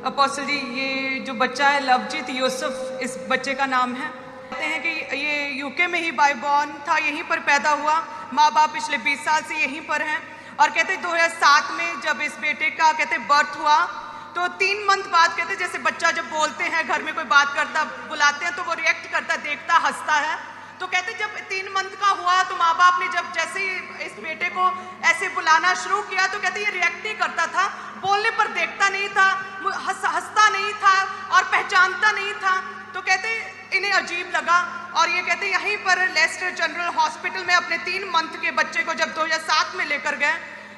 Apostle जी, ये जो बच्चा है लवजीत यूसुफ, इस बच्चे का नाम है। कहते हैं कि ये यूके में ही बाय बॉर्न था, यहीं पर पैदा हुआ। माँ बाप पिछले 20 साल से यहीं पर हैं। और कहते 2007 में जब इस बेटे का कहते बर्थ हुआ तो 3 मंथ बाद कहते जैसे बच्चा जब बोलते हैं, घर में कोई बात करता, बुलाते हैं तो वो रिएक्ट करता, देखता, हंसता है। तो कहते जब 3 मंथ का हुआ तो माँ बाप ने जब जैसे ही इस बेटे को ऐसे बुलाना शुरू किया तो कहते ये रिएक्ट ही करता था, बोलने पर देखता नहीं था, हंसता नहीं था और पहचानता नहीं था। तो कहते इन्हें अजीब लगा और ये कहते यहीं पर लेस्टर जनरल हॉस्पिटल में अपने 3 मंथ के बच्चे को जब 2007 में लेकर गए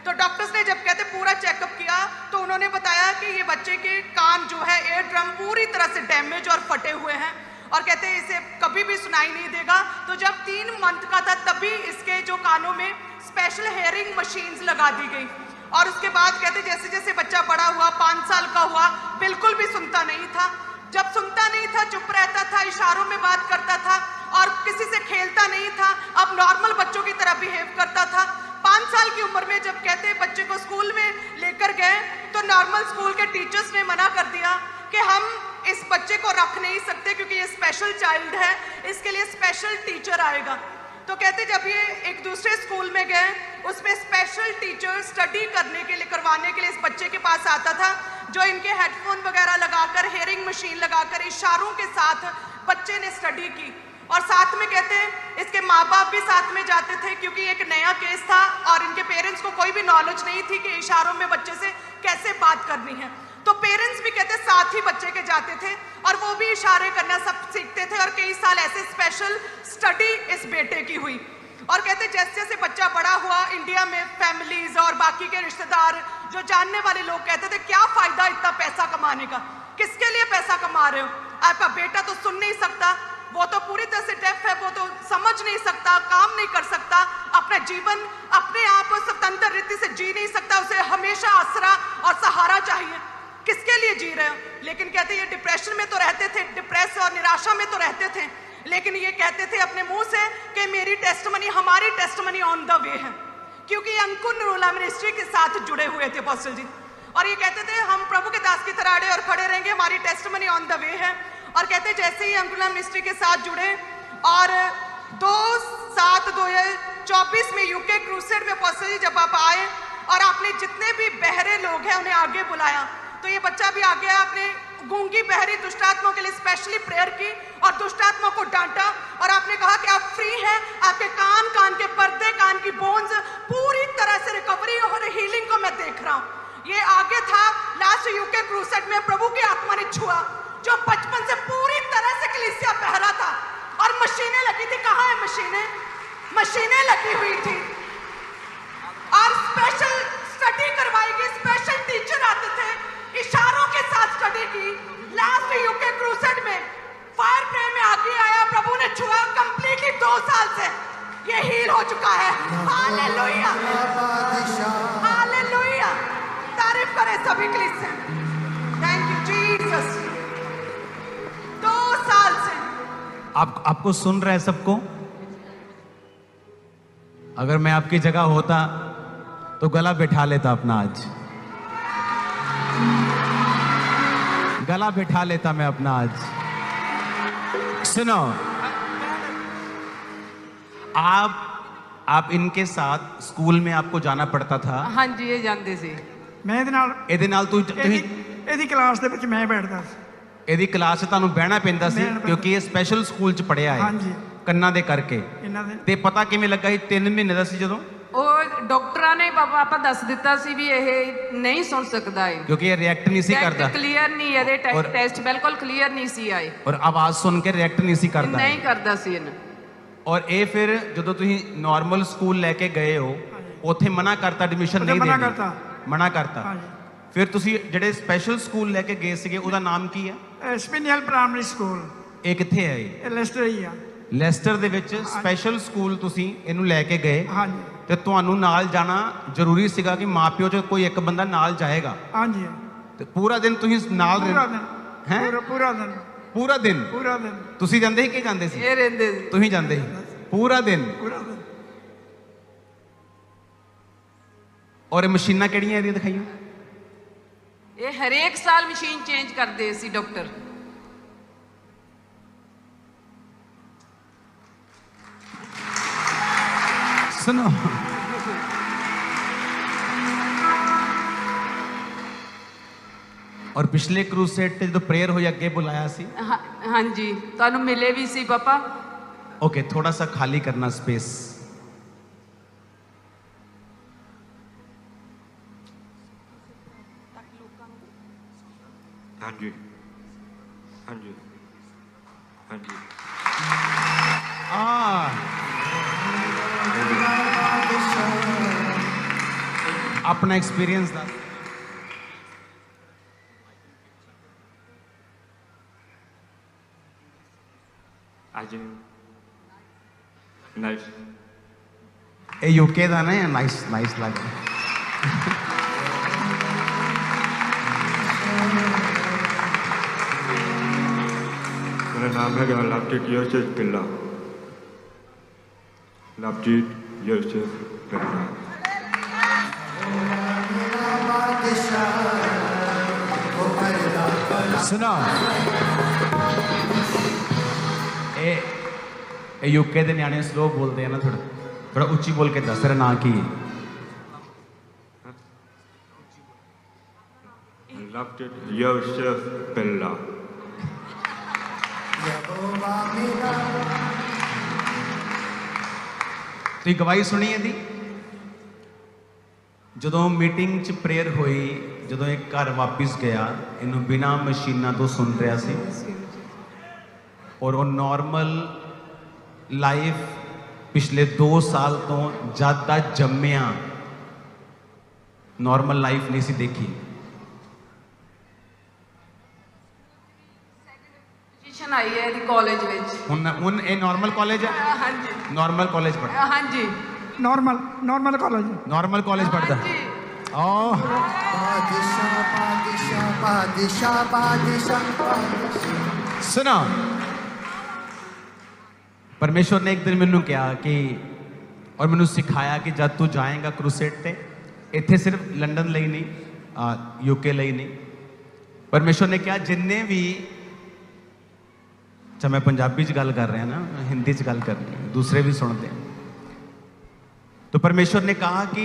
तो डॉक्टर्स ने जब कहते पूरा चेकअप किया तो उन्होंने बताया कि ये बच्चे के कान जो है, एयर ड्रम पूरी तरह से डैमेज और फटे हुए हैं और कहते हैं इसे कभी भी सुनाई नहीं देगा। तो जब 3 मंथ का था तभी इसके जो कानों में स्पेशल हेयरिंग मशीन्स लगा दी गई और उसके बाद कहते जैसे जैसे बच्चा बड़ा हुआ, 5 साल का हुआ, बिल्कुल भी सुनता नहीं था। जब सुनता नहीं था चुप रहता था, इशारों में बात करता था और किसी से खेलता नहीं था, अब नॉर्मल बच्चों की तरह बिहेव करता था। 5 साल की उम्र में जब कहते बच्चे को स्कूल में लेकर गए तो नॉर्मल स्कूल के टीचर्स ने मना कर दिया कि हम इस बच्चे को रख नहीं सकते क्योंकि ये स्पेशल चाइल्ड है, इसके लिए स्पेशल टीचर आएगा। तो कहते जब ये एक दूसरे स्कूल में गए उसमें स्पेशल टीचर स्टडी करने के लिए, करवाने के लिए इस बच्चे के पास आता था, जो इनके हेडफोन वगैरह लगाकर, हेयरिंग मशीन लगाकर इशारों के साथ बच्चे ने स्टडी की। और साथ में कहते हैं इसके माँ बाप भी साथ में जाते थे क्योंकि एक नया केस था और इनके पेरेंट्स को कोई भी नॉलेज नहीं थी कि इशारों में बच्चे से कैसे बात करनी है। तो पेरेंट्स भी कहते साथ ही बच्चे के जाते थे और वो भी इशारे करना सब सीखते थे और कई साल ऐसे स्पेशल स्टडी इस बेटे की हुई। और कहते जैसे जैसे बच्चा बड़ा हुआ, इंडिया में फैमिलीज और बाकी के रिश्तेदार जो जानने वाले लोग कहते थे क्या फायदा इतना पैसा कमाने का, किसके लिए पैसा कमा रहे हो, आपका बेटा तो सुन नहीं सकता, वो तो पूरी तरह से डेफ है, वो तो समझ नहीं सकता, काम नहीं कर सकता, अपना जीवन अपने आप स्वतंत्र रीति से जी नहीं सकता, उसे हमेशा आसरा और सहारा चाहिए, किसके लिए जी रहे हो। लेकिन कहते ये डिप्रेशन में तो रहते थे, डिप्रेस और निराशा में तो रहते थे, लेकिन ये कहते थे अपने मुंह से कि मेरी टेस्टमनी, हमारी टेस्टमनी ऑन द वे है, क्योंकि अंकुर नरूला मिनिस्ट्री के साथ जुड़े हुए थे अपोस्टल जी। और ये कहते थे हम प्रभु के दास की तरह अड़े और खड़े रहेंगे, हमारी टेस्टमनी ऑन द वे है। और कहते जैसे ही अंकुर मिनिस्ट्री के साथ जुड़े और 2/7/2024 में यूके क्रूसेड में अपोस्टल जी जब आप आए और आपने जितने भी बहरे लोग हैं उन्हें आगे बुलाया, तो ये बच्चा भी आ गया, आपने गूंगी बहरी दुष्टात्मा के लिए स्पेशली प्रेयर की और दुष्टात्मा को डांटा और आपने कहा कि आप फ्री हैं, आपके कान के पर्दे, कान की बोन्स पूरी तरह से रिकवरी और हीलिंग को मैं देख रहा हूँ। ये आगे था लास्ट यूके क्रूसेड में प्रभु की आत्मा ने छुआ, जो बचपन से पूरी तरह से कलीसिया बहरा था और मशीनें लगी थी। कहाँ है मशीनें? मशीनें लगी हुई थी और स्पेशल स्टडी करवाई गई, स्पेशल टीचर आते थे, इशारों के साथ स्टडी की। लास्ट यूके क्रूसेड में फायर प्रे में आगे आया, प्रभु ने छुआ, कंप्लीटली 2 साल से ये हील हो चुका है। हालेलुया, हालेलुया, तारीफ करें सभी कलीसिया। Thank you Jesus. 2 साल से आपको सुन रहा है सबको? अगर मैं आपकी जगह होता तो गला बिठा लेता अपना, आज गला बिठा लेता मैं अपना आज। सुनो, आप इनके साथ स्कूल में आपको जाना पड़ता था? हाँ जी, ये जानते सी। मैं ਇਹਦੇ ਨਾਲ ਇਹਦੀ ਕਲਾਸ ਦੇ ਵਿੱਚ ਮੈਂ ਬੈਠਦਾ ਸੀ। ਇਹਦੀ ਕਲਾਸ 'ਚ ਤੁਹਾਨੂੰ ਬਹਿਣਾ ਪੈਂਦਾ ਸੀ ਕਿਉਂਕਿ ਇਹ ਸਪੈਸ਼ਲ ਸਕੂਲ 'ਚ ਪੜਿਆ ਹੈ। ਹਾਂਜੀ, ਕੰਨਾਂ ਦੇ ਕਰਕੇ। ਇਹਨਾਂ ਦੇ ਤੇ ਪਤਾ ਕਿਵੇਂ ਲੱਗਾ ਸੀ 3 ਮਹੀਨੇ ਦਾ ਸੀ ਜਦੋਂ? ਉਹ ਡਾਕਟਰਾਂ ਨੇ ਪਾਪਾ ਦੱਸ ਦਿੱਤਾ ਸੀ ਵੀ ਇਹ ਨਹੀਂ ਸੁਣ ਸਕਦਾ ਹੈ ਕਿਉਂਕਿ ਇਹ ਰਿਐਕਟ ਨਹੀਂ ਸੀ ਕਰਦਾ, ਕਲੀਅਰ ਨਹੀਂ, ਇਹਦੇ ਟੈਸਟ ਬਿਲਕੁਲ ਕਲੀਅਰ ਨਹੀਂ ਸੀ ਆਏ ਔਰ ਆਵਾਜ਼ ਸੁਣ ਕੇ ਰਿਐਕਟ ਨਹੀਂ ਸੀ ਕਰਦਾ, ਨਹੀਂ ਕਰਦਾ ਸੀ ਇਹਨੂੰ। ਔਰ ਇਹ ਫਿਰ ਜਦੋਂ ਤੁਸੀਂ ਨਾਰਮਲ ਸਕੂਲ ਲੈ ਕੇ ਗਏ ਹੋ ਉੱਥੇ ਮਨਾ ਕਰਤਾ, ਐਡਮਿਸ਼ਨ ਨਹੀਂ ਦੇਣੀ, ਮਨਾ ਕਰਤਾ। ਫਿਰ ਤੁਸੀਂ ਜਿਹੜੇ ਸਪੈਸ਼ਲ ਸਕੂਲ ਲੈ ਕੇ ਗਏ ਸੀਗੇ ਉਹਦਾ ਨਾਮ ਕੀ ਹੈ? ਸਪਿਨਿਅਲ ਪ੍ਰਾਇਮਰੀ ਸਕੂਲ। ਇਹ ਕਿੱਥੇ ਹੈ? ਇਹ ਲੈਸਟਰ ਹੀ ਆ। ਲੈਸਟਰ ਦੇ ਵਿੱਚ ਸਪੈਸ਼ਲ ਸਕੂਲ ਤੁਸੀਂ ਇਹਨੂੰ ਲੈ ਕੇ ਗਏ। ਹਾਂਜੀ। ਤੇ ਤੁਹਾਨੂੰ ਨਾਲ ਜਾਣਾ ਜ਼ਰੂਰੀ ਸੀਗਾ ਕਿ ਮਾਪਿਓ ਚ ਕੋਈ ਇੱਕ ਬੰਦਾ ਨਾਲ ਜਾਏਗਾ। ਹਾਂਜੀ। ਤੇ ਪੂਰਾ ਦਿਨ ਤੁਸੀਂ ਨਾਲ ਹੈ? ਪੂਰਾ ਦਿਨ? ਪੂਰਾ ਦਿਨ ਤੁਸੀਂ ਜਾਂਦੇ ਸੀ ਕਿ ਜਾਂਦੇ ਸੀ? ਇਹ ਰਹਿੰਦੇ ਸੀ। ਤੁਸੀਂ ਜਾਂਦੇ ਸੀ ਪੂਰਾ ਦਿਨ? ਔਰ ਇਹ ਮਸ਼ੀਨਾਂ ਕਿਹੜੀਆਂ ਇਹਦੀਆਂ ਦਿਖਾਈਆਂ? ਇਹ ਹਰੇਕ ਸਾਲ ਮਸ਼ੀਨ ਚੇਂਜ ਕਰਦੇ ਸੀ ਡਾਕਟਰ। सुनो, और पिछले क्रूसेड ते जो प्रेयर होई अगे बुलाया सी, ਹਾਂਜੀ ਤੁਹਾਨੂੰ ਮਿਲੇ ਵੀ ਸੀ ਪਾਪਾ। ओके थोड़ा सा खाली करना स्पेस। हाँ जी हाँ जी हाँ जी अपना एक्सपीरियंस दा आज नाइस ये यूके दा ना, नाइस नाइस लग रहा। मेरा नाम है लवजीत यूसुफ बिल्ला। लवजीत यूसुफ बिल्ला। सुनो, ये यूके दे न्याणे स्लो बोलते हैं ना, थोड़ा थोड़ा उच्ची बोल के दस तेरा नाम की है? लवजीत यूसुफ बिल्ला। ਤੁਸੀਂ ਗਵਾਹੀ ਸੁਣੀ ਇਹਦੀ? ਜਦੋਂ ਮੀਟਿੰਗ 'ਚ ਪ੍ਰੇਅਰ ਹੋਈ, ਜਦੋਂ ਇਹ ਘਰ ਵਾਪਿਸ ਗਿਆ, ਇਹਨੂੰ ਬਿਨਾਂ ਮਸ਼ੀਨਾਂ ਤੋਂ ਸੁਣ ਰਿਹਾ ਸੀ ਔਰ ਉਹ ਨਾਰਮਲ ਲਾਈਫ ਪਿਛਲੇ 2 ਸਾਲ ਤੋਂ ਜਦ ਦਾ ਜੰਮਿਆ ਨਾਰਮਲ ਲਾਈਫ ਨਹੀਂ ਸੀ ਦੇਖੀ। ਪੋਜੀਸ਼ਨ ਆਈ ਹੈ ਇਹਦੀ ਕਾਲਜ ਵਿੱਚ। ਹੁਣ ਇਹ ਨਾਰਮਲ ਕਾਲਜ ਹੈ? ਹਾਂਜੀ ਨਾਰਮਲ ਕਾਲਜ ਪੜ੍ਹਦਾ? ਹਾਂਜੀ नॉर्मल कॉलेज। नार्मल कॉलेज पढ़ता? ਹਾਂਜੀ। सुनो, परमेश्वर ने एक दिन मैनू कहा कि और मैनू सिखाया कि जब तू जाएगा क्रूसेड ते, इत्थे सिर्फ लंडन ਲਈ नहीं, यूके ਲਈ नहीं, परमेश्वर ने कहा जिन्ने भी, चाहे मैं पंजाबी च गल कर रहा ना, हिंदी च गल करनी, दूसरे भी सुनते हैं, तो परमेश्वर ने कहा कि